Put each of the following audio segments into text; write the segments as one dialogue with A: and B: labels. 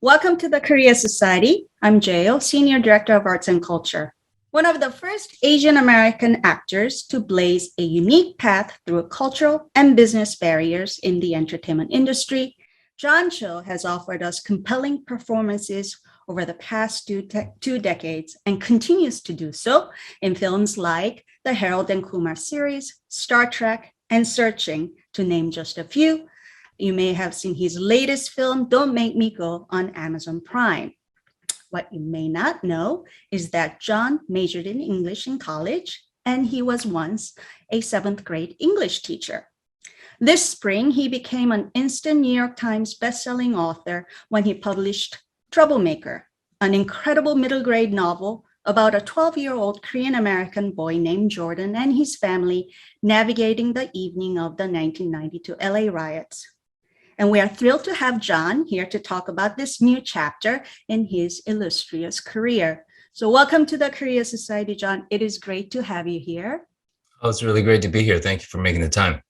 A: Welcome to the Korea Society. I'm Jo, Senior Director of Arts and Culture. One of the first Asian American actors to blaze a unique path through cultural and business barriers in the entertainment industry, JohnCho has offered us compelling performances over the past two decades and continues to do so in films like the Harold and Kumar series, Star Trek, and Searching, to name just a few. You may have seen his latest film, Don't Make Me Go, on Amazon Prime. What you may not know is that John majored in English in college, and he was once a seventh grade English teacher. This spring, he became an instant New York Times bestselling author when he published Troublemaker, an incredible middle grade novel about a 12-year-old Korean-American boy named Jordan and his family navigating the evening of the 1992 LA riots. And we are thrilled to have John here to talk about this new chapter in his illustrious career. So welcome to the Korea Society, John. It is great to have you here.
B: Oh, it's really great to be here. Thank you for making the time.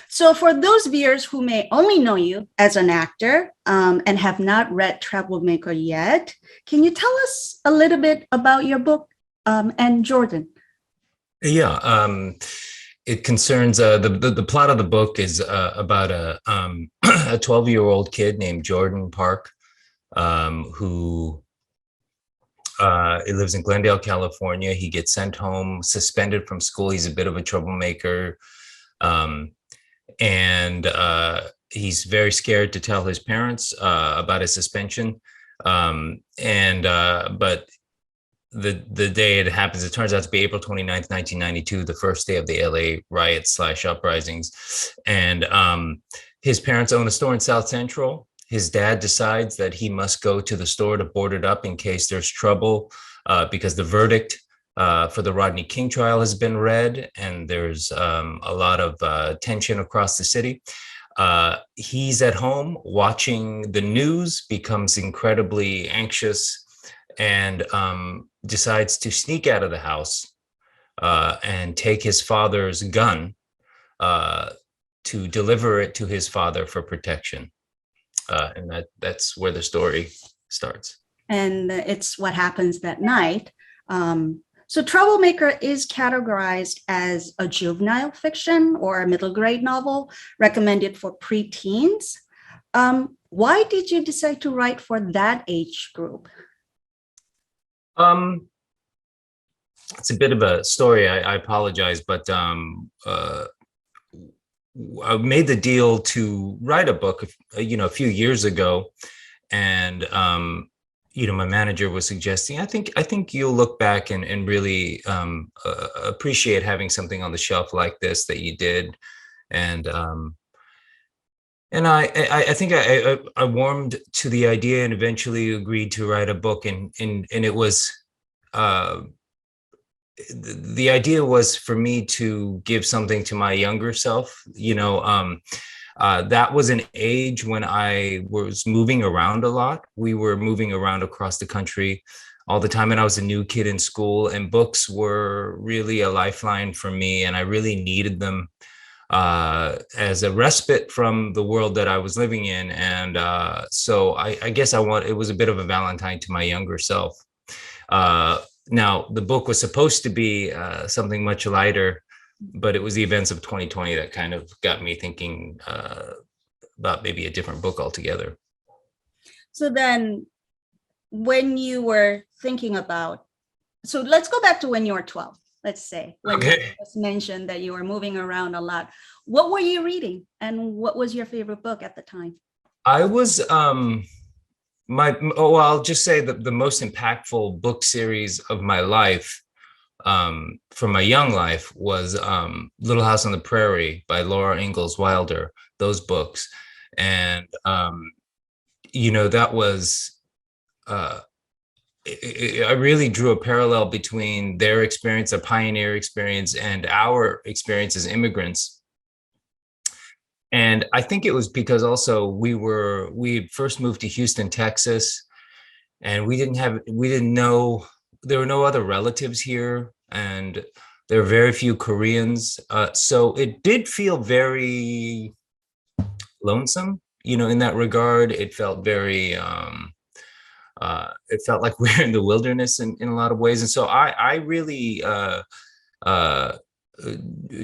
A: So for those viewers who may only know you as an actor and have not read Troublemaker yet, can you tell us a little bit about your book and Jordan?
B: Yeah, it concerns the plot of the book is about a 12-year-old kid named Jordan Park who he lives in Glendale, California. He gets sent home, suspended from school. He's a bit of a troublemaker. And he's very scared to tell his parents about his suspension. But the day it happens, it turns out to be April 29th, 1992, the first day of the LA riots / uprisings. And his parents own a store in South Central. His dad decides that he must go to the store to board it up in case there's trouble because the verdict for the Rodney King trial has been read, and there's a lot of tension across the city. He's at home watching the news, becomes incredibly anxious, and decides to sneak out of the house and take his father's gun to deliver it to his father for protection. And that's where the story starts.
A: And it's what happens that night. So Troublemaker is categorized as a juvenile fiction or a middle grade novel recommended for preteens. Why did you decide to write for that age group?
B: It's a bit of a story. I apologize, but I made the deal to write a book, a few years ago, and my manager was suggesting, I think you'll look back and really appreciate having something on the shelf like this that you did, and I think I warmed to the idea and eventually agreed to write a book, and it was the idea was for me to give something to my younger self. That was an age when I was moving around a lot. We were moving around across the country all the time, and I was a new kid in school, and books were really a lifeline for me, and I really needed them as a respite from the world that I was living in. And so I guess it was a bit of a Valentine to my younger self. Now, the book was supposed to be something much lighter, but it was the events of 2020 that kind of got me thinking about maybe a different book altogether.
A: So then when you were thinking about, so let's go back to when you were 12, let's say, when you just mentioned that you were moving around a lot. What were you reading, and what was your favorite book at the time?
B: I was, I'll just say that the most impactful book series of my life, from my young life, was Little House on the Prairie by Laura Ingalls Wilder, those books. And, that was, I really drew a parallel between their experience, a pioneer experience, and our experience as immigrants. And I think it was because also we first moved to Houston, Texas, and we didn't know, there were no other relatives here, and there were very few Koreans. So it did feel very lonesome in that regard. It felt very, it felt like we're in the wilderness in a lot of ways. And so I really uh,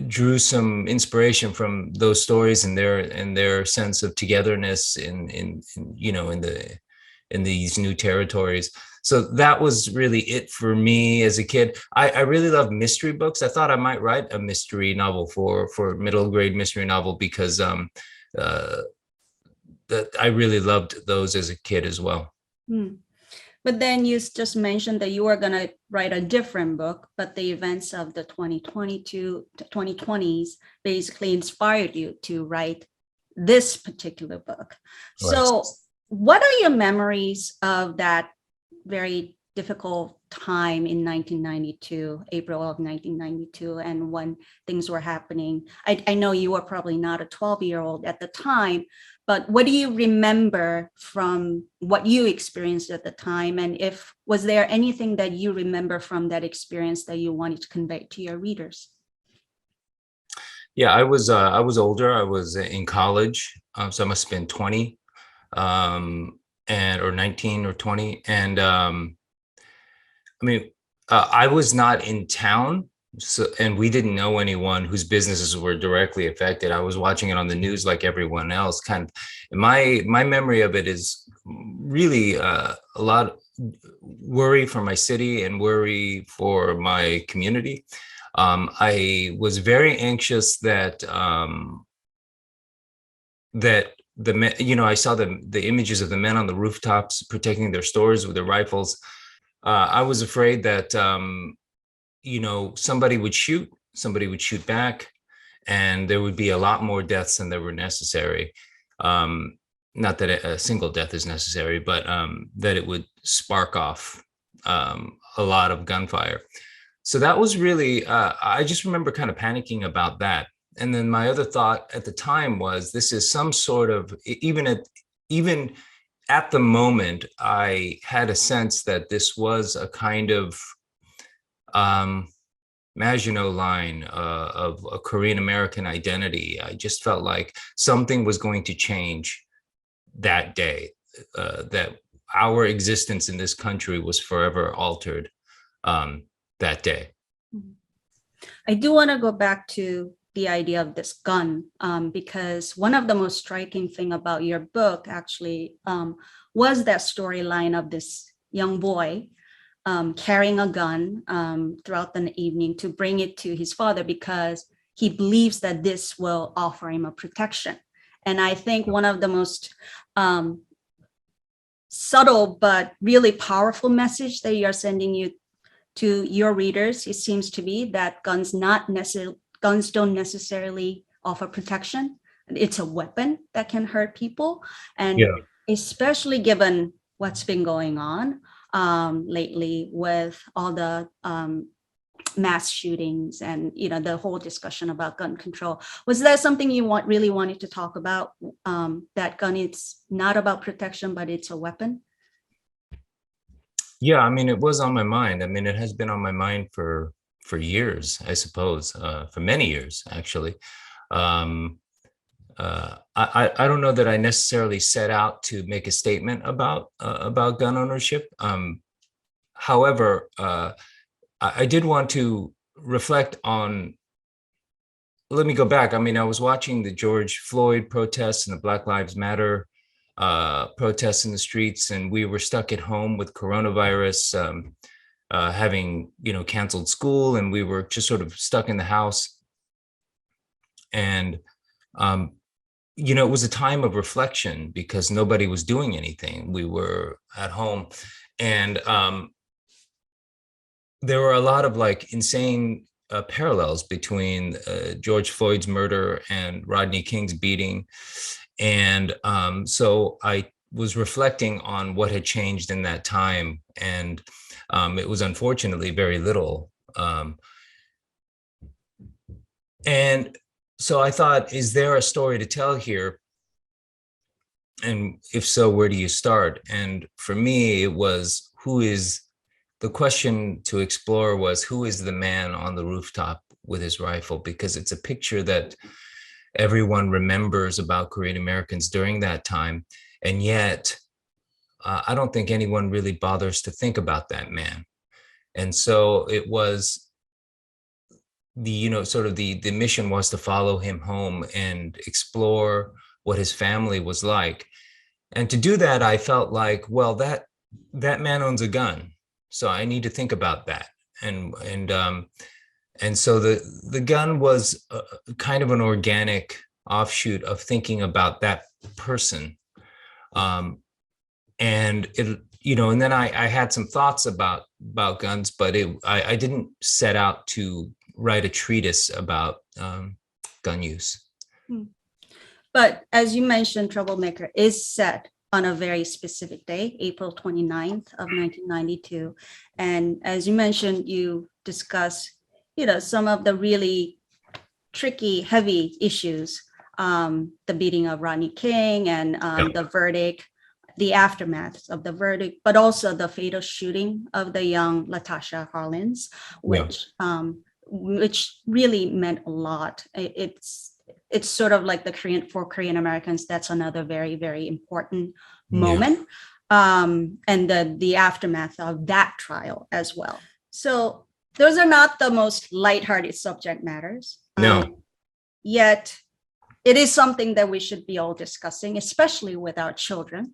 B: drew some inspiration from those stories and their sense of togetherness in these new territories. So that was really it for me as a kid. I really love mystery books. I thought I might write a mystery novel for middle grade mystery novel because that I really loved those as a kid as well.
A: Hmm. But then you just mentioned that you were going to write a different book, but the events of the 2022 to 2020s basically inspired you to write this particular book.
B: Right.
A: So, what are your memories of that very difficult time in 1992, April of 1992, and when things were happening? I know you were probably not a 12-year-old at the time, but what do you remember from what you experienced at the time? And was there anything that you remember from that experience that you wanted to convey to your readers?
B: Yeah, I was older. I was in college, so I must have been 20, and or 19 or 20, and I mean, I was not in town, so and we didn't know anyone whose businesses were directly affected. I was watching it on the news like everyone else. Kind of, and my memory of it is really a lot of worry for my city and worry for my community. I was very anxious that the men, I saw the images of the men on the rooftops protecting their stores with their rifles. I was afraid that somebody would shoot back, and there would be a lot more deaths than there were necessary. Not that a single death is necessary, but that it would spark off a lot of gunfire. So that was really, I just remember kind of panicking about that. And then my other thought at the time was, this is some sort of, even at the moment, I had a sense that this was a kind of Maginot line of a Korean American identity. I just felt like something was going to change that day, that our existence in this country was forever altered that day.
A: I do want to go back to the idea of this gun, because one of the most striking thing about your book actually was that storyline of this young boy carrying a gun throughout the evening to bring it to his father because he believes that this will offer him a protection. And I think one of the most subtle but really powerful message that you're sending to your readers, it seems to be that guns don't necessarily offer protection. It's a weapon that can hurt people. And
B: Yeah.
A: especially given what's been going on lately with all the mass shootings and the whole discussion about gun control. Was that something you really wanted to talk about? That gun, it's not about protection, but it's a weapon?
B: Yeah, I mean, it was on my mind. I mean, it has been on my mind for years, I suppose, for many years, actually. I don't know that I necessarily set out to make a statement about gun ownership. However, I did want to reflect on. Let me go back. I mean, I was watching the George Floyd protests and the Black Lives Matter protests in the streets, and we were stuck at home with coronavirus, having canceled school, and we were just sort of stuck in the house. And it was a time of reflection because nobody was doing anything. We were at home, and there were a lot of like insane parallels between George Floyd's murder and Rodney King's beating. And so I was reflecting on what had changed in that time. And it was unfortunately very little. And so I thought, is there a story to tell here? And if so, where do you start? And for me, it was, the question to explore was, who is the man on the rooftop with his rifle? Because it's a picture that everyone remembers about Korean Americans during that time. And yet, I don't think anyone really bothers to think about that man. And so it was sort of the mission was to follow him home and explore what his family was like. And to do that, I felt like, well, that man owns a gun, so I need to think about that. And so the gun was kind of an organic offshoot of thinking about that person. And it, and then I had some thoughts about guns, but I didn't set out to write a treatise about gun use.
A: But as you mentioned, Troublemaker is set on a very specific day, April 29th of 1992. And as you mentioned, you discuss, some of the really tricky, heavy issues, the beating of Rodney King and the verdict, the aftermath of the verdict, but also the fatal shooting of the young Latasha Harlins, which really meant a lot. It's sort of like for Korean Americans, that's another very, very important moment. And the aftermath of that trial as well. So those are not the most lighthearted subject matters.
B: No.
A: Yet it is something that we should be all discussing, especially with our children.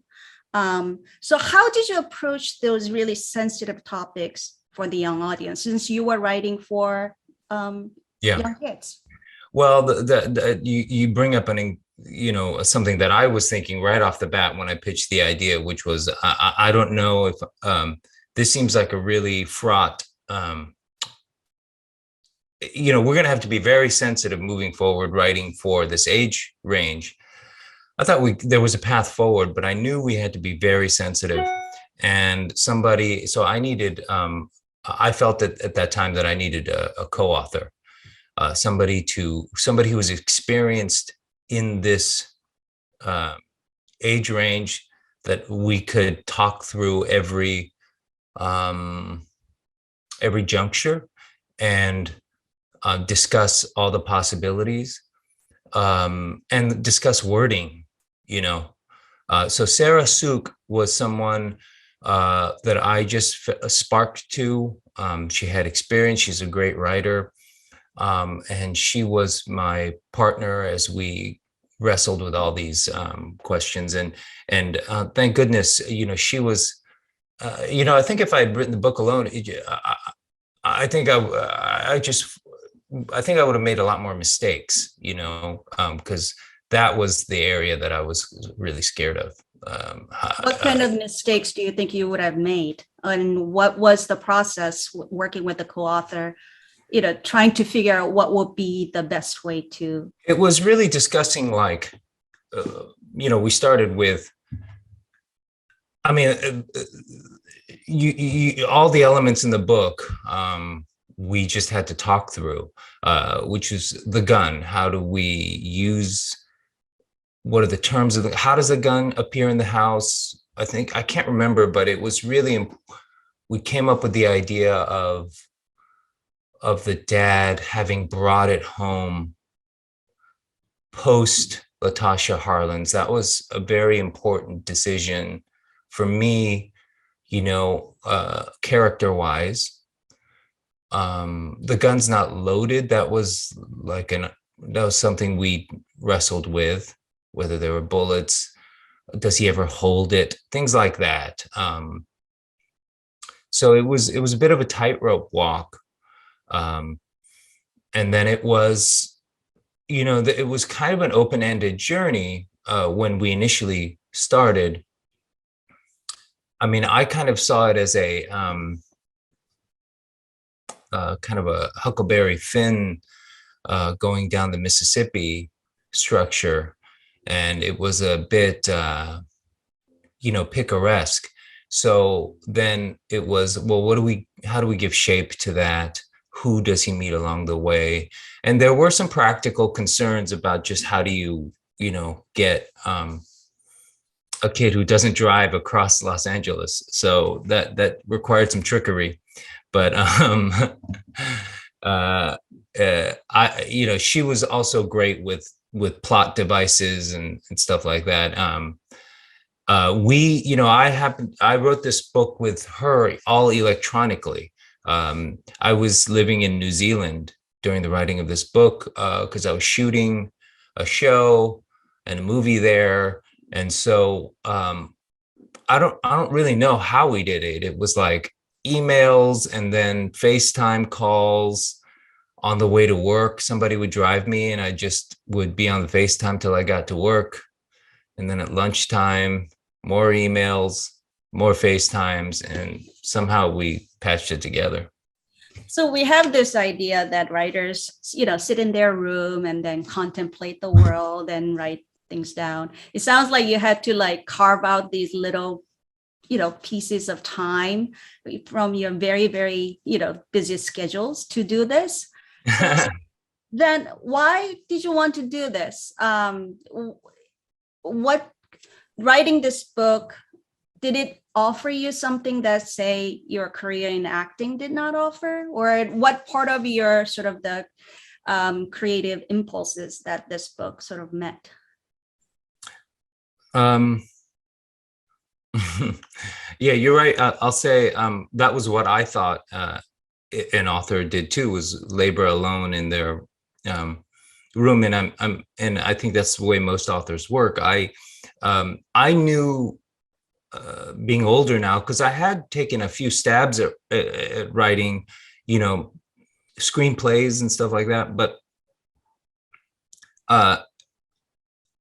A: So how did you approach those really sensitive topics for the young audience, since you were writing for young kids?
B: Well, you bring up something that I was thinking right off the bat when I pitched the idea, which was I don't know if this seems like a really fraught. We're going to have to be very sensitive moving forward, writing for this age range. I thought there was a path forward, but I knew we had to be very sensitive. And so I needed. I felt that at that time that I needed a co-author. Somebody who was experienced in this age range, that we could talk through every juncture and discuss all the possibilities and discuss wording. So Sarah Suk was someone that I just sparked to. She had experience. She's a great writer. And she was my partner as we wrestled with all these questions. And thank goodness, she was, I think if I had written the book alone, I think I would have made a lot more mistakes, because that was the area that I was really scared of.
A: What kind of mistakes do you think you would have made? And what was the process working with the co-author? Trying to figure out what would be the best way to.
B: It was really discussing, we started with, all the elements in the book, we just had to talk through, which is the gun. How do we use, what are the terms of how does a gun appear in the house? I can't remember, but it was really, we came up with the idea of the dad having brought it home post Latasha Harlins. That was a very important decision for me, character-wise. The gun's not loaded. That was something we wrestled with, whether there were bullets, does he ever hold it, things like that. So it was a bit of a tightrope walk. And then it was, it was kind of an open-ended journey when we initially started. I kind of saw it as a kind of a Huckleberry Finn going down the Mississippi structure, and it was a bit, picaresque. So then it was, well, how do we give shape to that? Who does he meet along the way? And there were some practical concerns about just how do you, get a kid who doesn't drive across Los Angeles. So that required some trickery. But she was also great with with plot devices and stuff like that. I wrote this book with her all electronically. I was living in New Zealand during the writing of this book because I was shooting a show and a movie there. And so I don't really know how we did it. It was like emails and then FaceTime calls on the way to work. Somebody would drive me and I just would be on the FaceTime till I got to work. And then at lunchtime, more emails, more FaceTimes, and somehow we patched it together.
A: So we have this idea that writers, sit in their room and then contemplate the world and write things down. It sounds like you had to like carve out these little, pieces of time from your very, very, busy schedules to do this. Then why did you want to do this? What writing this book, did it offer you something that, say, your career in acting did not offer? Or what part of your sort of the creative impulses that this book sort of met?
B: Yeah, you're right. I'll say that was what I thought an author did too, was labor alone in their room. And I think that's the way most authors work. I knew being older now, because I had taken a few stabs at writing, screenplays and stuff like that. But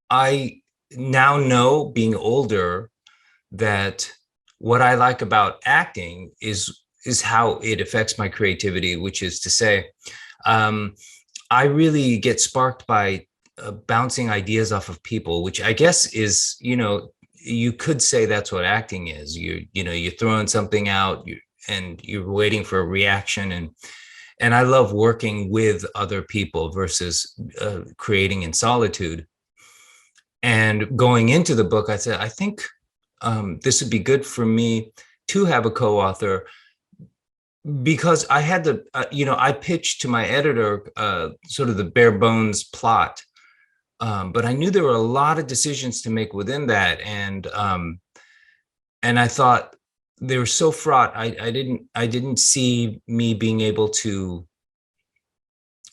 B: I now know, being older, that what I like about acting is how it affects my creativity, which is to say, I really get sparked by bouncing ideas off of people, which I guess is, you could say that's what acting is. You're throwing something out and you're waiting for a reaction. And I love working with other people versus creating in solitude. And going into the book, I said, I think this would be good for me to have a co-author, because I had to, I pitched to my editor sort of the bare bones plot. But I knew there were a lot of decisions to make within that. And I thought they were so fraught. I didn't see me being able to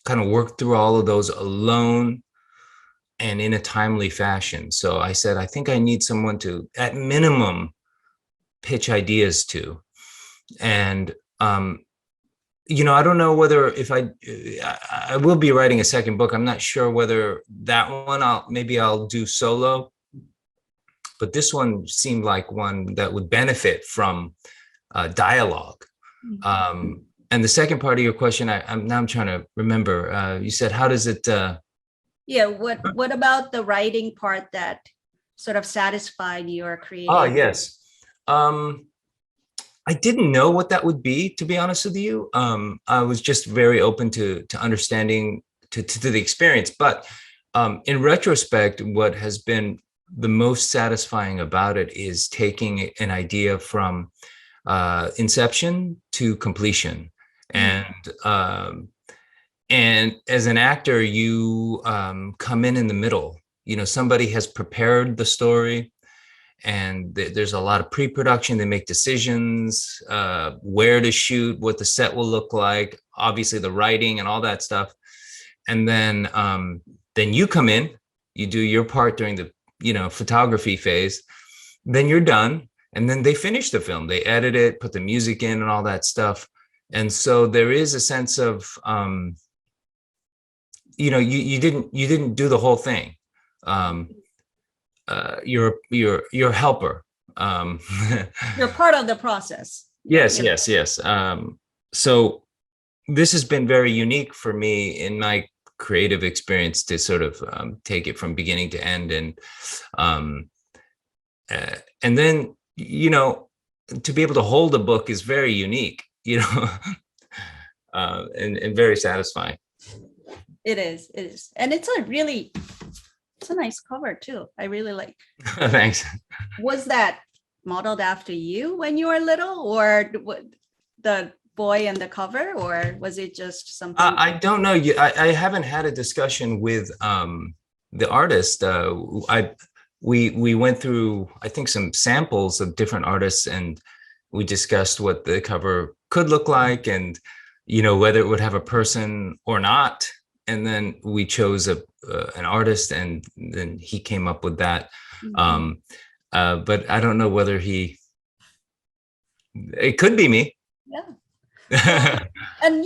B: kind of work through all of those alone and in a timely fashion. So I said, I think I need someone to, at minimum, pitch ideas to. And, I don't know whether if I will be writing a second book. I'm not sure whether that one I'll do solo, but this one seemed like one that would benefit from dialogue. And the second part of your question, I'm trying to remember. You said, how does it?
A: Yeah. What about the writing part that sort of satisfied your creative?
B: Oh, yes. I didn't know what that would be, to be honest with you. I was just very open to understanding, to the experience. But in retrospect, what has been the most satisfying about it is taking an idea from inception to completion. And as an actor, you come in the middle. Somebody has prepared the story, and there's a lot of pre-production. They make decisions, where to shoot, what the set will look like, obviously the writing and all that stuff. And then you come in, you do your part during the, photography phase, then you're done. And then they finish the film, they edit it, put the music in and all that stuff. And so there is a sense of, you didn't do the whole thing. You're a helper.
A: You're part of the process.
B: Yes. So this has been very unique for me in my creative experience to sort of take it from beginning to end, and then to be able to hold a book is very unique, and very satisfying.
A: It is, and it's a nice cover too. I really like.
B: Thanks.
A: Was that modeled after you when you were little, or the boy and the cover, or was it just something?
B: I don't know. I haven't had a discussion with the artist, we went through, I think, some samples of different artists, and we discussed what the cover could look like, and whether it would have a person or not. And then we chose an artist, and then he came up with that. But I don't know whether it could be me.
A: Yeah. And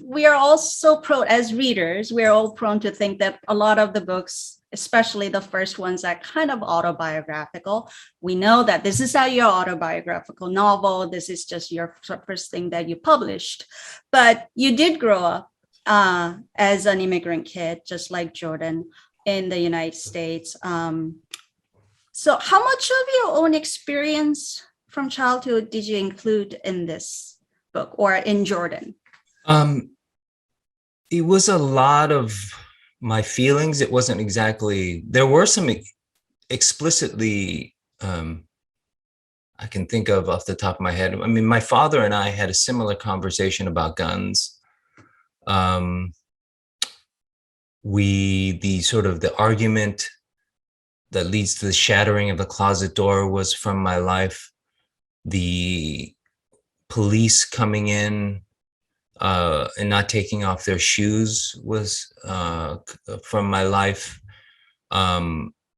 A: we are all so prone, as readers, we're all prone to think that a lot of the books, especially the first ones, are kind of autobiographical. We know that this is your autobiographical novel. This is just your first thing that you published. But you did grow up as an immigrant kid, just like Jordan, in the United States. So how much of your own experience from childhood did you include in this book or in Jordan?
B: It was a lot of my feelings. It wasn't exactly, there were some explicitly, I can think of off the top of my head. I mean, my father and I had a similar conversation about guns. The argument that leads to the shattering of the closet door was from my life. The police coming in and not taking off their shoes was from my life.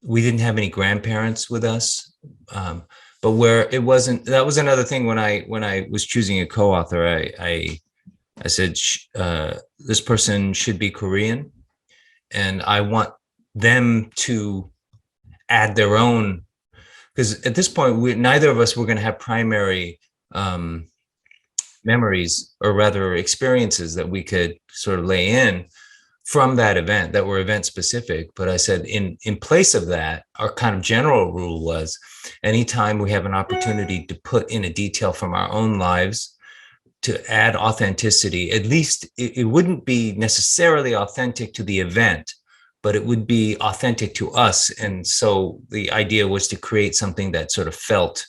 B: We didn't have any grandparents with us, but where it wasn't, that was another thing. When I was choosing a co-author, I said, this person should be Korean, and I want them to add their own, because at this point, neither of us were going to have primary memories, or rather experiences, that we could sort of lay in from that event, that were event specific. But I said, in place of that, our kind of general rule was, anytime we have an opportunity to put in a detail from our own lives to add authenticity, at least it wouldn't be necessarily authentic to the event, but it would be authentic to us. And so the idea was to create something that sort of felt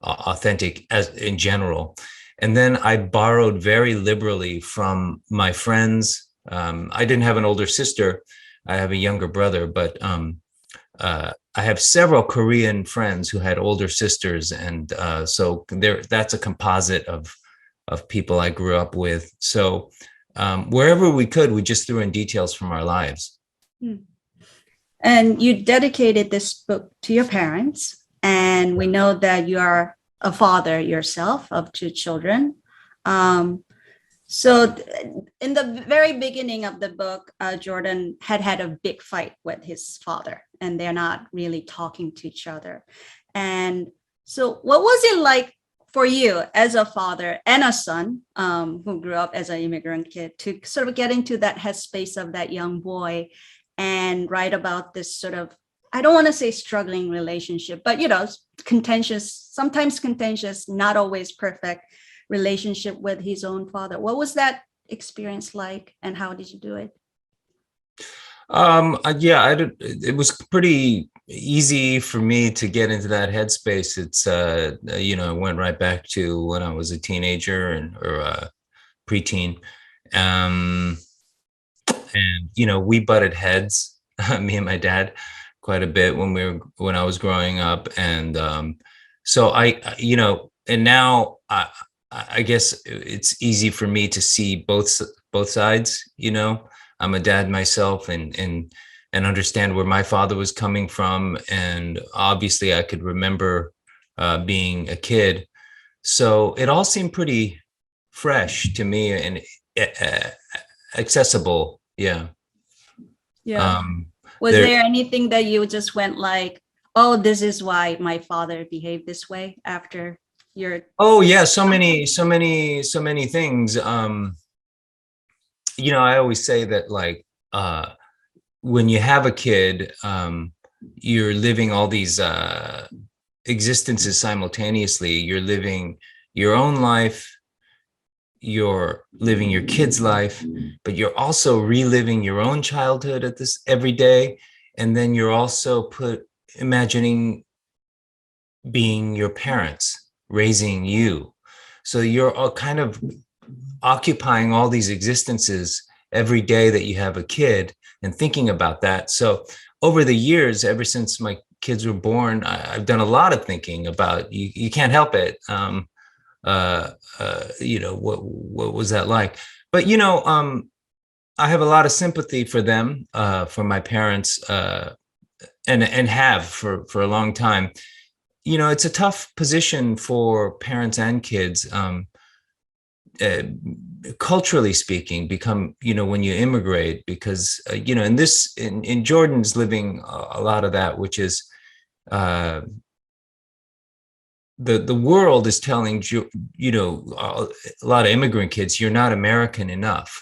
B: authentic as in general. And then I borrowed very liberally from my friends. I didn't have an older sister. I have a younger brother, but I have several Korean friends who had older sisters. And so that's a composite of people I grew up with. So wherever we could, we just threw in details from our lives.
A: And you dedicated this book to your parents. And we know that you are a father yourself of 2 children. So in the very beginning of the book, Jordan had a big fight with his father, and they're not really talking to each other. And so what was it like for you as a father and a son who grew up as an immigrant kid to sort of get into that headspace of that young boy and write about this sort of, I don't want to say struggling relationship, but, sometimes contentious, not always perfect relationship with his own father? What was that experience like, and how did you do it?
B: It was pretty easy for me to get into that headspace. It's, I went right back to when I was a teenager or preteen. And, we butted heads, me and my dad, quite a bit when I was growing up. And so and now I guess it's easy for me to see both sides. I'm a dad myself, and understand where my father was coming from. And obviously I could remember being a kid. So it all seemed pretty fresh to me and accessible. Yeah.
A: Yeah. Was there anything that you just went like, oh, this is why my father behaved this way after your...
B: Oh yeah, so many things. I always say that, like, when you have a kid, you're living all these existences simultaneously. You're living your own life, you're living your kid's life, but you're also reliving your own childhood at this every day. And then you're also imagining being your parents raising you. So you're all kind of occupying all these existences every day that you have a kid and thinking about that. So over the years, ever since my kids were born, I've done a lot of thinking about, you can't help it. What was that like? But, I have a lot of sympathy for them, for my parents, and have for a long time. It's a tough position for parents and kids, culturally speaking, when you immigrate, because in Jordan's living a lot of that, which is the world is telling a lot of immigrant kids, you're not American enough.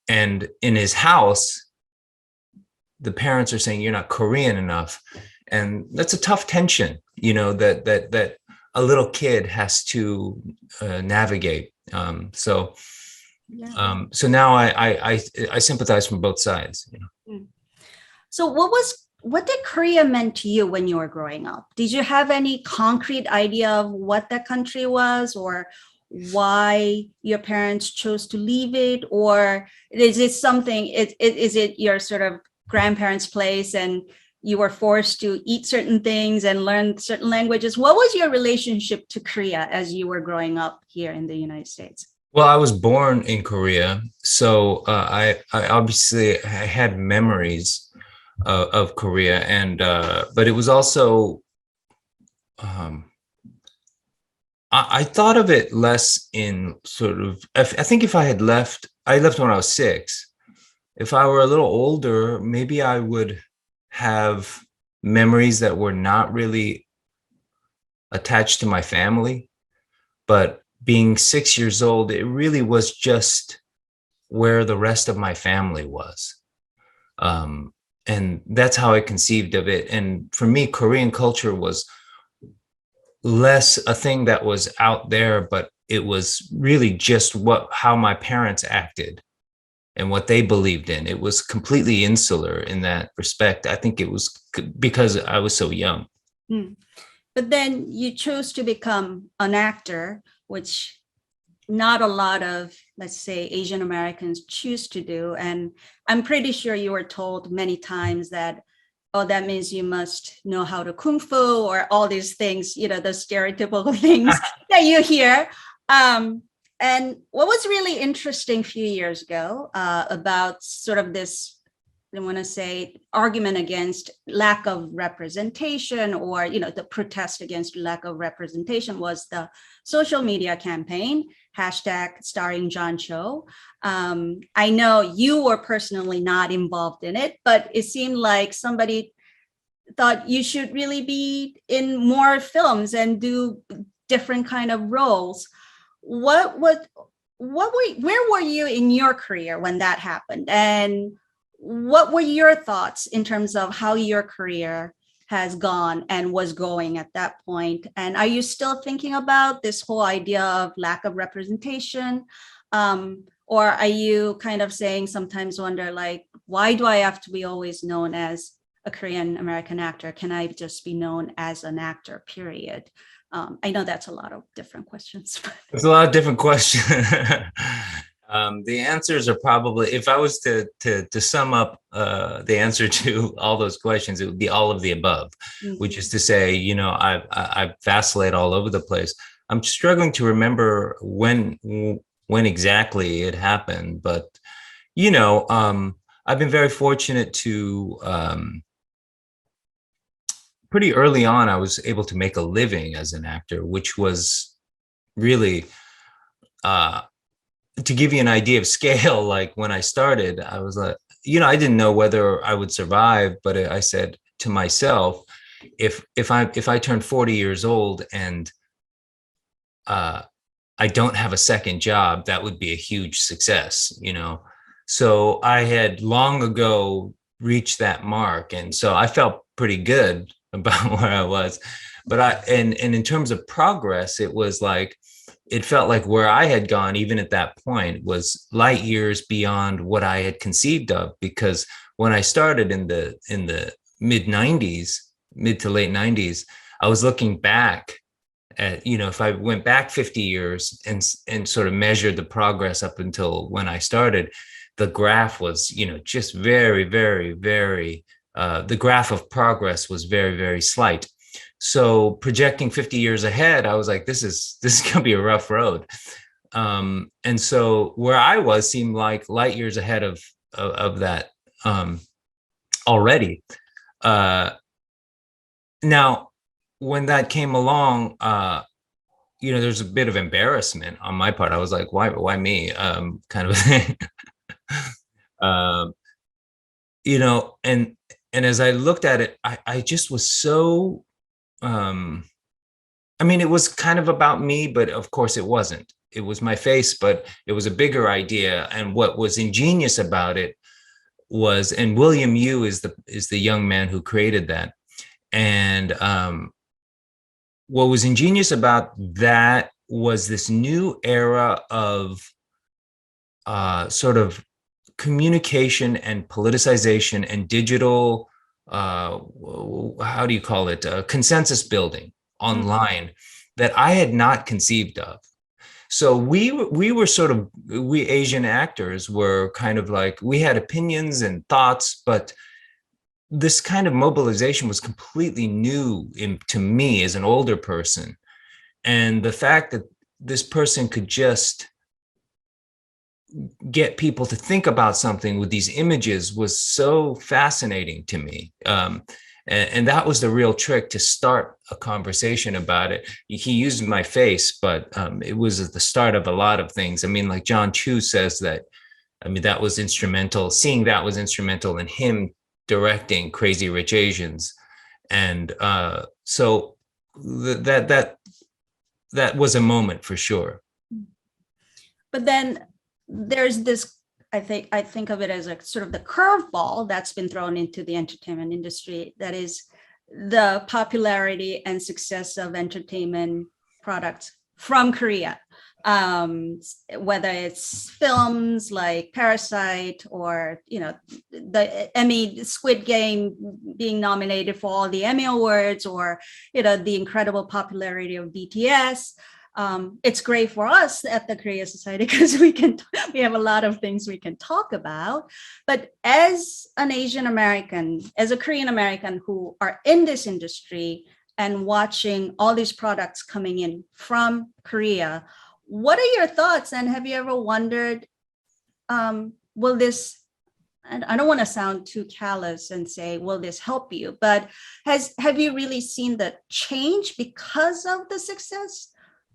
B: And in his house, the parents are saying you're not Korean enough. And that's a tough tension, that a little kid has to navigate. So now I sympathize from both sides.
A: So what did Korea meant to you when you were growing up? Did you have any concrete idea of what that country was, or why your parents chose to leave it? Or is it something, is it your sort of grandparents' place and you were forced to eat certain things and learn certain languages? What was your relationship to Korea as you were growing up here in the United States?
B: Well, I was born in Korea, so I obviously had memories of Korea, and but it was also I thought of it less in sort of, I think if I left when I was 6. If I were a little older, maybe I would have memories that were not really attached to my family. But being 6 years old, it really was just where the rest of my family was. And that's how I conceived of it. And for me, Korean culture was less a thing that was out there, but it was really just how my parents acted and what they believed in. It was completely insular in that respect. I think it was because I was so young.
A: But then you chose to become an actor, which not a lot of, let's say, Asian Americans choose to do. And I'm pretty sure you were told many times that, oh, that means you must know how to kung fu, or all these things, the stereotypical things that you hear. And what was really interesting a few years ago about sort of this, I want to say, argument against lack of representation, or, the protest against lack of representation, was the social media campaign, #StarringJohnCho. I know you were personally not involved in it, but it seemed like somebody thought you should really be in more films and do different kind of roles. Where were you in your career when that happened? And what were your thoughts in terms of how your career has gone and was going at that point? And are you still thinking about this whole idea of lack of representation? Or are you kind of saying, sometimes wonder, like, why do I have to be always known as a Korean American actor? Can I just be known as an actor, period? I know that's a lot of different questions.
B: It's a lot of different questions. The answers are probably, if I was to sum up the answer to all those questions, it would be all of the above, which is to say, I vacillate all over the place. I'm struggling to remember when exactly it happened, but I've been very fortunate to pretty early on, I was able to make a living as an actor, which was really, to give you an idea of scale, like when I started, I was like, I didn't know whether I would survive, but I said to myself, if I turn 40 years old and I don't have a second job, that would be a huge success, So I had long ago reached that mark. And so I felt pretty good about where I was. But and in terms of progress, it was like, it felt like where I had gone, even at that point, was light years beyond what I had conceived of. Because when I started in the mid to late 90s, I was looking back at, if I went back 50 years and sort of measured the progress up until when I started, the graph was, just very, very, very, the graph of progress was very, very slight. So projecting 50 years ahead, I was like, this is going to be a rough road. And so where I was seemed like light years ahead of that already. Now, when that came along, there's a bit of embarrassment on my part. I was like, why me? Kind of a thing. And as I looked at it, I just was so, it was kind of about me, but of course it wasn't. It was my face, but it was a bigger idea. And what was ingenious about it was, and William Yu is the young man who created that. And what was ingenious about that was this new era of sort of communication and politicization and digital, how do you call it, consensus building online that I had not conceived of. So we Asian actors were kind of like, we had opinions and thoughts, but this kind of mobilization was completely new to me as an older person. And the fact that this person could just get people to think about something with these images was so fascinating to me. And that was the real trick to start a conversation about it. He used my face, but it was the start of a lot of things. Like JohnCho says that, that was instrumental. Seeing that was instrumental in him directing Crazy Rich Asians. And so that was a moment for sure.
A: But then there's this, I think of it as a sort of the curveball that's been thrown into the entertainment industry. That is the popularity and success of entertainment products from Korea. Whether it's films like Parasite or, the Emmy Squid Game being nominated for all the Emmy Awards, or, the incredible popularity of BTS. It's great for us at the Korea Society because we have a lot of things we can talk about. But as an Asian American, as a Korean American who are in this industry and watching all these products coming in from Korea, what are your thoughts? And have you ever wondered, will this, and I don't want to sound too callous and say, will this help you? But have you really seen the change because of the success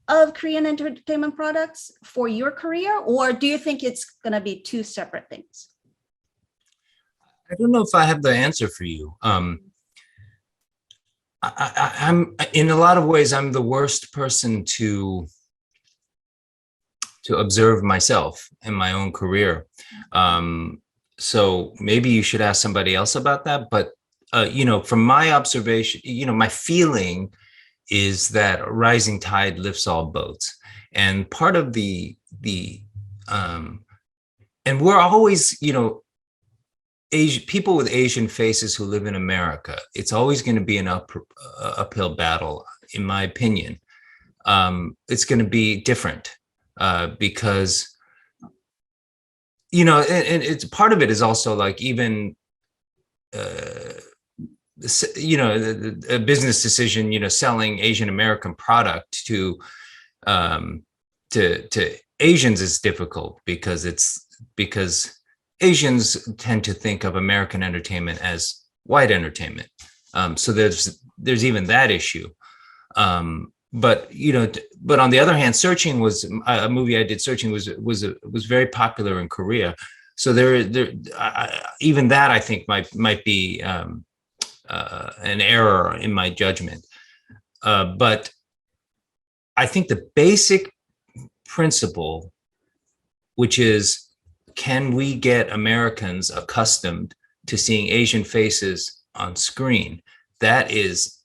A: of Korean entertainment products for your career? Or do you think it's going to be two separate things?
B: I don't know if I have the answer for you. I'm in a lot of ways, I'm the worst person to observe myself in my own career. So maybe you should ask somebody else about that. But, from my observation, my feeling is that a rising tide lifts all boats. And part of and we're always, people with Asian faces who live in America, it's always going to be an uphill battle, in my opinion. It's going to be different because, and it's part of it is also like even, a business decision, selling Asian American product to Asians is difficult because Asians tend to think of American entertainment as white entertainment. So there's even that issue. But on the other hand, Searching was a movie I did. Searching was very popular in Korea. So even that I think might be an error in my judgment. But I think the basic principle, which is, can we get Americans accustomed to seeing Asian faces on screen? That is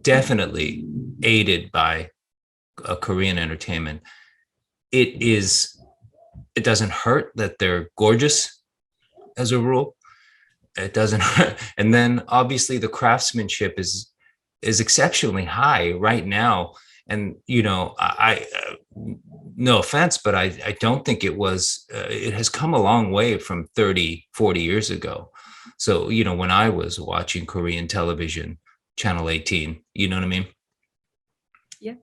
B: definitely aided by Korean entertainment. It doesn't hurt that they're gorgeous as a rule. It doesn't hurt. And then obviously the craftsmanship is exceptionally high right now. And, no offense, but I don't think it was, it has come a long way from 30, 40 years ago. So, when I was watching Korean television, Channel 18, you know what I mean?
A: Yeah.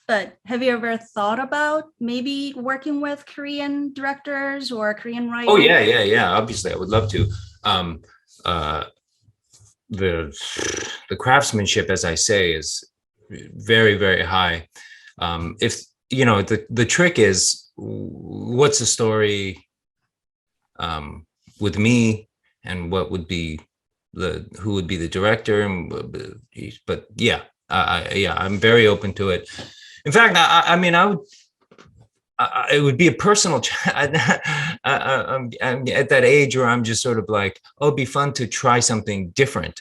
A: But have you ever thought about maybe working with Korean directors or Korean
B: Oh,
A: writers?
B: yeah. Obviously, I would love to. Um, uh, the the craftsmanship, as I say, is very, very high. If the trick is, what's the story with me, and what would be who would be the director, but yeah, I'm very open to it. In fact, I mean, I would. It would be a personal. I'm at that age where I'm just sort of like, oh, it'd be fun to try something different,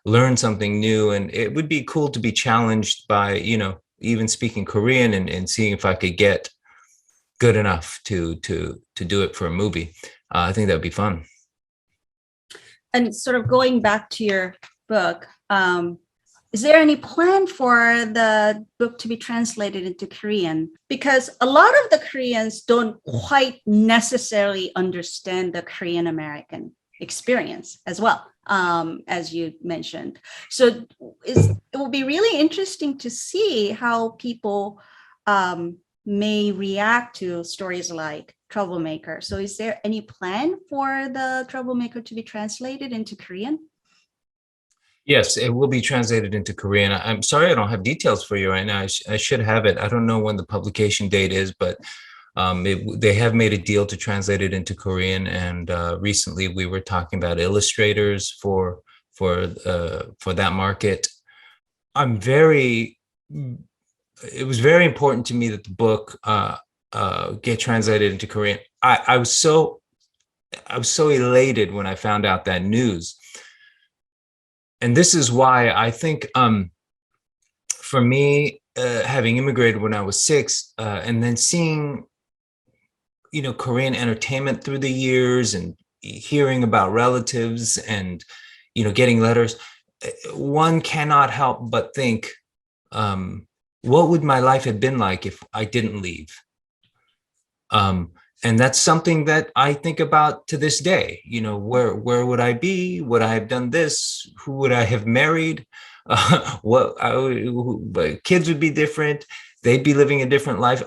B: learn something new, and it would be cool to be challenged by, even speaking Korean, and seeing if I could get good enough to do it for a movie. I think that'd be fun.
A: And sort of going back to your book, is there any plan for the book to be translated into Korean? Because a lot of the Koreans don't quite necessarily understand the Korean American experience as well, as you mentioned. So it will be really interesting to see how people may react to stories like Troublemaker. So is there any plan for the Troublemaker to be translated into Korean?
B: Yes, it will be translated into Korean. I'm sorry I don't have details for you right now. I should have it. I don't know when the publication date is, but they have made a deal to translate it into Korean. And recently we were talking about illustrators for that market. It was very important to me that the book get translated into Korean. I was so elated when I found out that news. And this is why I think, for me, having immigrated when I was 6, and then seeing, Korean entertainment through the years, and hearing about relatives, and, getting letters, one cannot help but think, what would my life have been like if I didn't leave? And that's something that I think about to this day. Where would I be? Would I have done this? Who would I have married? Kids would be different. They'd be living a different life.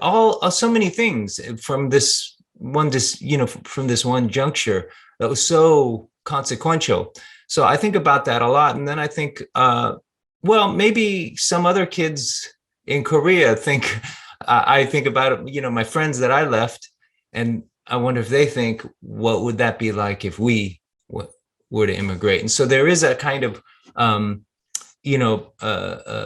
B: So many things from this one, from this one juncture that was so consequential. So I think about that a lot, and then I think, well, maybe some other kids in Korea think. I think about it, my friends that I left. And I wonder if they think, what would that be like if we were to immigrate? And so there is a kind of,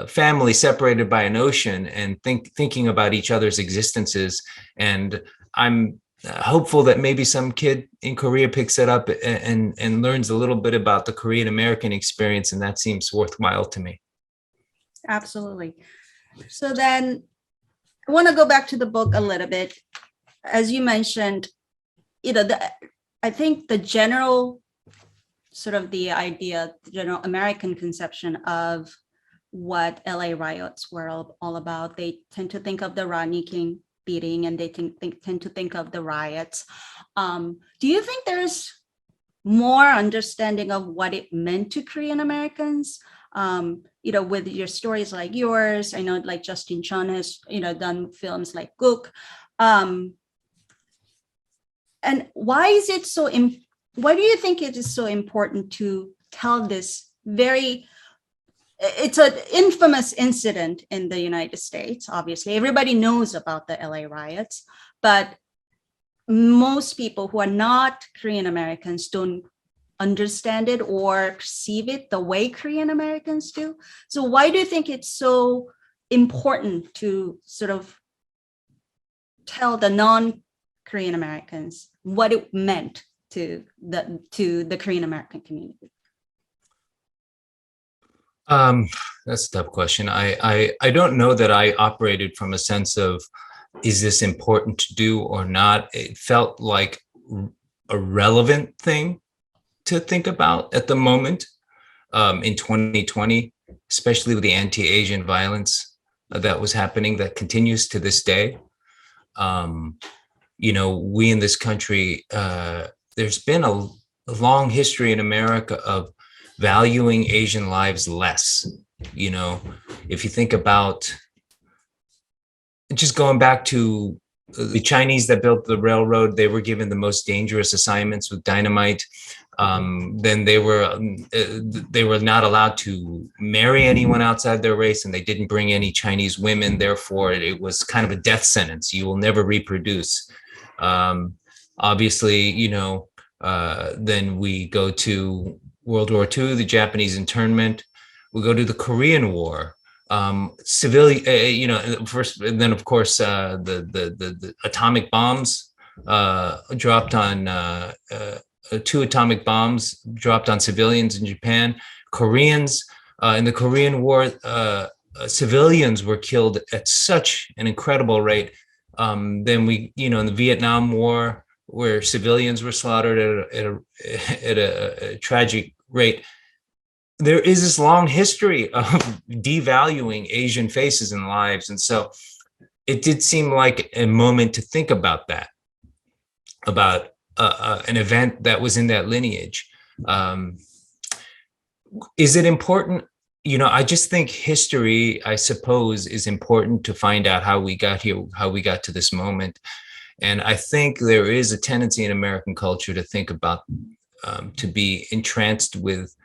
B: family separated by an ocean, and thinking about each other's existences. And I'm hopeful that maybe some kid in Korea picks it up and learns a little bit about the Korean American experience. And that seems worthwhile to me.
A: Absolutely. So then I want to go back to the book a little bit. As you mentioned, I think the general sort of the general American conception of what LA riots were all about, they tend to think of the Rodney King beating, and they tend to think of the riots. Do you think there's more understanding of what it meant to Korean Americans? With your stories like yours, I know like Justin Chun has, done films like Gook. And why do you think it is so important to tell this it's an infamous incident in the United States, obviously. Everybody knows about the LA riots, but most people who are not Korean Americans don't understand it or perceive it the way Korean Americans do. So why do you think it's so important to sort of tell the non-Korean Americans what it meant to the Korean American community?
B: That's a tough question. I don't know that I operated from a sense of, is this important to do or not? It felt like a relevant thing to think about at the moment, in 2020, especially with the anti-Asian violence that was happening, that continues to this day. We in this country, there's been a long history in America of valuing Asian lives less. If you think about just going back to the Chinese that built the railroad, they were given the most dangerous assignments with dynamite. Then they were not allowed to marry anyone outside their race, and they didn't bring any Chinese women. Therefore, it was kind of a death sentence. You will never reproduce. Obviously, then we go to World War II, the Japanese internment. We go to the Korean War. Civilian, first, and then of course the atomic bombs dropped on 2 atomic bombs dropped on civilians in Japan. Koreans in the Korean War, civilians were killed at such an incredible rate. Then we, in the Vietnam War, where civilians were slaughtered at a tragic rate. There is this long history of devaluing Asian faces and lives. And so it did seem like a moment to think about that, about an event that was in that lineage. Is it important? I just think history, I suppose, is important to find out how we got here, how we got to this moment. And I think there is a tendency in American culture to think about, to be entranced with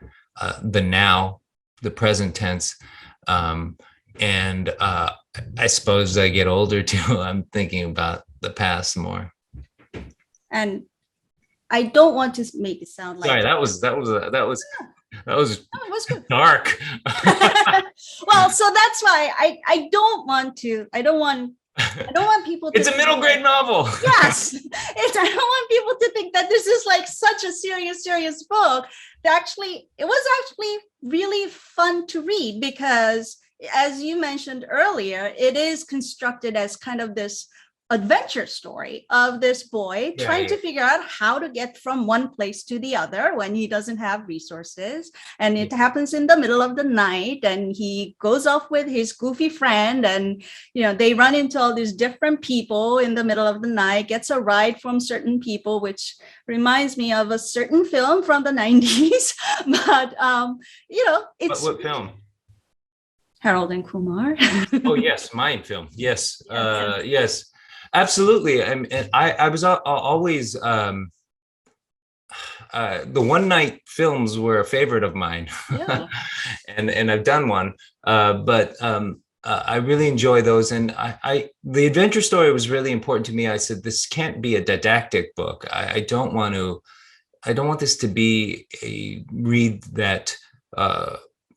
B: the now, the present tense. And I suppose as I get older too, I'm thinking about the past more.
A: And I don't want to make it sound like—
B: Sorry, that was
A: good.
B: Dark.
A: Well, so that's why I don't want people to—
B: It's a middle grade novel.
A: Yes. I don't want people to think that this is like such a serious book. It was actually really fun to read because, as you mentioned earlier, it is constructed as kind of this adventure story of this boy trying to figure out how to get from one place to the other when he doesn't have resources. And it happens in the middle of the night, and he goes off with his goofy friend, and they run into all these different people in the middle of the night, gets a ride from certain people, which reminds me of a certain film from the 90s. But it's—
B: What film?
A: Harold and Kumar.
B: Oh yes, mine film. Yes. Yes. Absolutely. I was always the one night films were a favorite of mine.
A: Yeah.
B: and I've done one, but I really enjoy those. And the adventure story was really important to me. I said, this can't be a didactic book. I don't want this to be a read that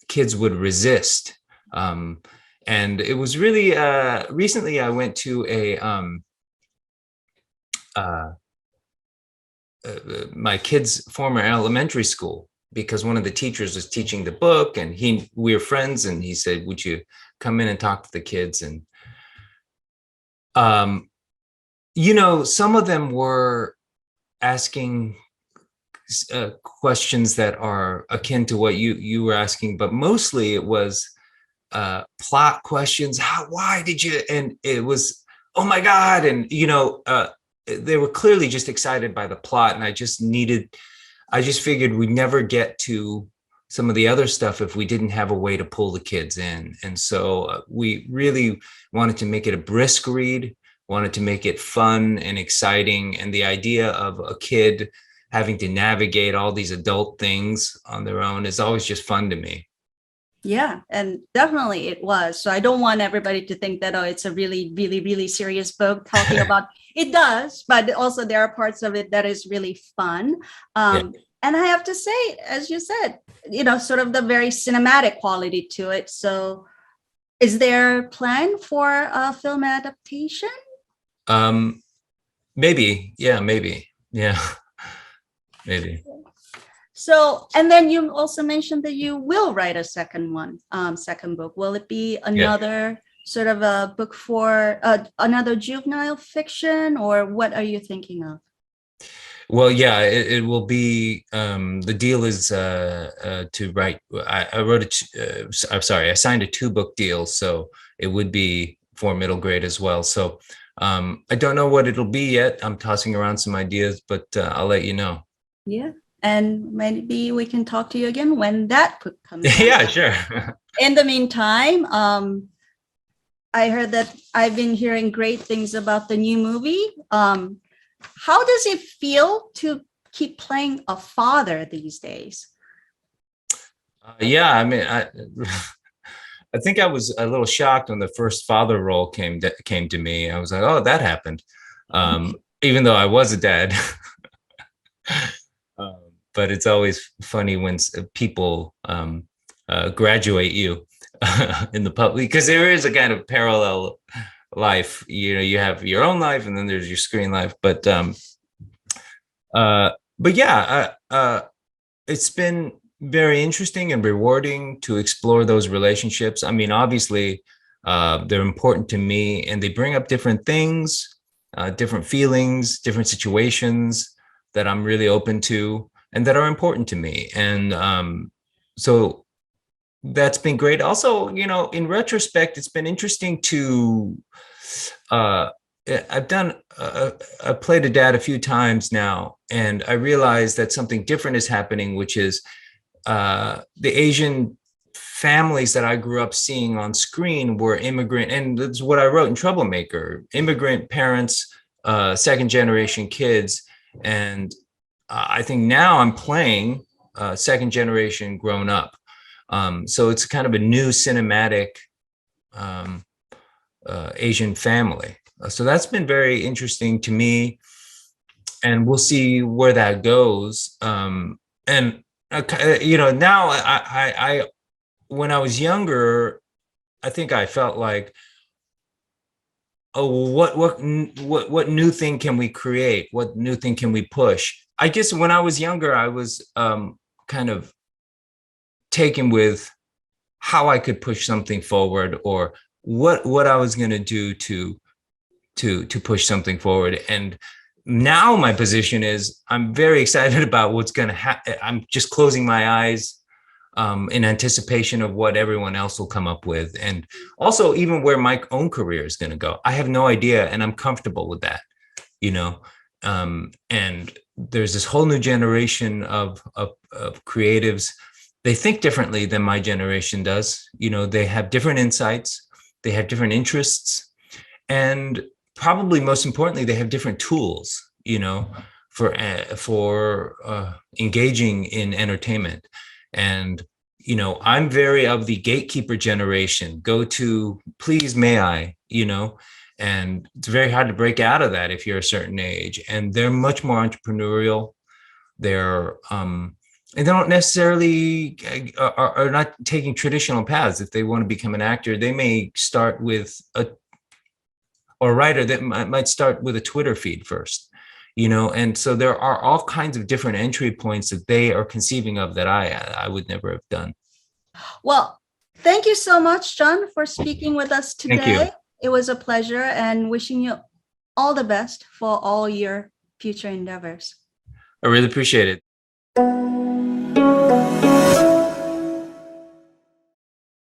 B: kids would resist. And it was really recently I went to my kid's former elementary school, because one of the teachers was teaching the book, and we were friends, and he said, would you come in and talk to the kids? And some of them were asking questions that are akin to what you were asking, but mostly it was plot questions. Why did you? And it was, oh my God. And they were clearly just excited by the plot, and I just figured we'd never get to some of the other stuff if we didn't have a way to pull the kids in. And so we really wanted to make it a brisk read, wanted to make it fun and exciting, and the idea of a kid having to navigate all these adult things on their own is always just fun to me.
A: Yeah, and definitely it was. So I don't want everybody to think that, it's a really, really, really serious book talking about— it does, but also there are parts of it that is really fun. And I have to say, as you said, sort of the very cinematic quality to it. So is there a plan for a film adaptation?
B: Maybe. Yeah, maybe. Yeah, maybe.
A: So, and then you also mentioned that you will write a second book. Will it be another sort of a book for another juvenile fiction, or what are you thinking of?
B: Well, yeah, it will be. The deal is to write. I wrote I'm sorry, I signed a 2-book deal, so it would be for middle grade as well. So I don't know what it'll be yet. I'm tossing around some ideas, but I'll let you know.
A: Yeah. And maybe we can talk to you again when that comes out.
B: Yeah, sure.
A: In the meantime, I heard that I've been hearing great things about the new movie. How does it feel to keep playing a father these days?
B: Yeah, I mean, I think I was a little shocked when the first father role came to me. I was like, oh, that happened. Even though I was a dad. But it's always funny when people graduate you in the public, because there is a kind of parallel life. You know, you have your own life and then there's your screen life. But yeah, it's been very interesting and rewarding to explore those relationships. I mean, obviously, they're important to me, and they bring up different things, different feelings, different situations that I'm really open to and that are important to me. And so that's been great. Also, you know, in retrospect, it's been interesting to I've played a dad a few times now, and I realized that something different is happening, which is the Asian families that I grew up seeing on screen were immigrant, and that's what I wrote in Troublemaker: immigrant parents, second generation kids. And I think now I'm playing second generation grown up. So it's kind of a new cinematic Asian family. So that's been very interesting to me, and we'll see where that goes. And you know, now I when I was younger, I think I felt like, oh, what new thing can we create? What new thing can we push? I guess when I was younger, I was kind of taken with how I could push something forward, or what I was going to do to push something forward. And now my position is I'm very excited about what's going to happen. I'm just closing my eyes in anticipation of what everyone else will come up with, and also even where my own career is going to go. I have no idea, and I'm comfortable with that, you know. And there's this whole new generation of creatives. They think differently than my generation does. You know, they have different insights, they have different interests, and probably most importantly, they have different tools, you know, for engaging in entertainment. And, you know, I'm very of the gatekeeper generation. Go to, please, may I, you know, and it's very hard to break out of that if you're a certain age. And they're much more entrepreneurial. They're, and they don't necessarily are not taking traditional paths. If they want to become an actor, they may start with or a writer that might start with a Twitter feed first, you know. And so there are all kinds of different entry points that they are conceiving of that I would never have done.
A: Well, thank you so much, John, for speaking with us today.
B: Thank you.
A: It was a pleasure, and wishing you all the best for all your future endeavors.
B: I really appreciate it.